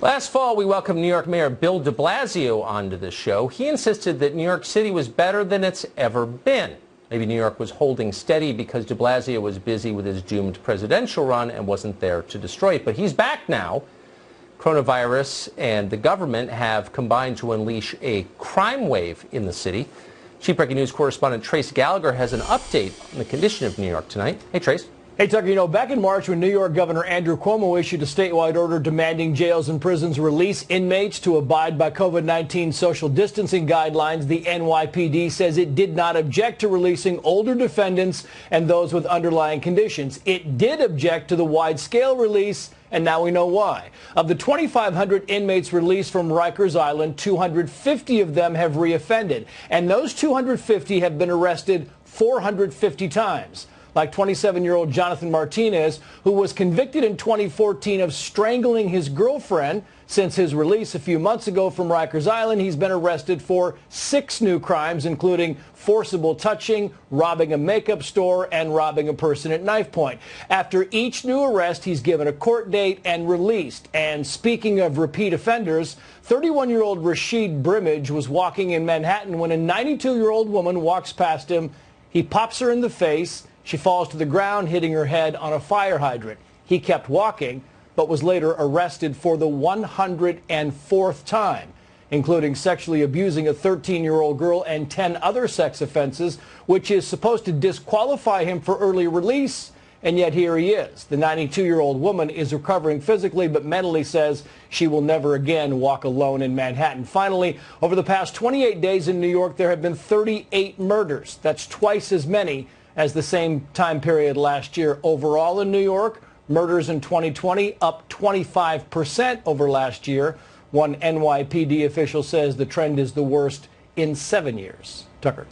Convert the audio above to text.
Last fall, we welcomed New York Mayor Bill de Blasio onto the show. He insisted that New York City was better than it's ever been. Maybe New York was holding steady because de Blasio was busy with his doomed presidential run and wasn't there to destroy it. But he's back now. Coronavirus and the government have combined to unleash a crime wave in the city. Chief Breaking News correspondent Trace Gallagher has an update on the condition of New York tonight. Hey, Trace. Hey, Tucker, back in March when New York Governor Andrew Cuomo issued a statewide order demanding jails and prisons release inmates to abide by COVID-19 social distancing guidelines, the NYPD says it did not object to releasing older defendants and those with underlying conditions. It did object to the wide-scale release, and now we know why. Of the 2,500 inmates released from Rikers Island, 250 of them have reoffended, and those 250 have been arrested 450 times. Like 27-year-old Jonathan Martinez, who was convicted in 2014 of strangling his girlfriend. Since his release a few months ago from Rikers Island, he's been arrested for 6 new crimes, including forcible touching, robbing a makeup store, and robbing a person at knife point. After each new arrest, he's given a court date and released. And speaking of repeat offenders, 31-year-old Rashid Brimage was walking in Manhattan when a 92-year-old woman walks past him. He pops her in the face. She falls to the ground, hitting her head on a fire hydrant. He kept walking, but was later arrested for the 104th time, including sexually abusing a 13-year-old girl and 10 other sex offenses, which is supposed to disqualify him for early release. And yet here he is. The 92-year-old woman is recovering physically, but mentally says she will never again walk alone in Manhattan. Finally, over the past 28 days in New York, there have been 38 murders. That's twice as many as the same time period last year. Overall in New York, murders in 2020 up 25% over last year. One NYPD official says the trend is the worst in 7 years. Tucker.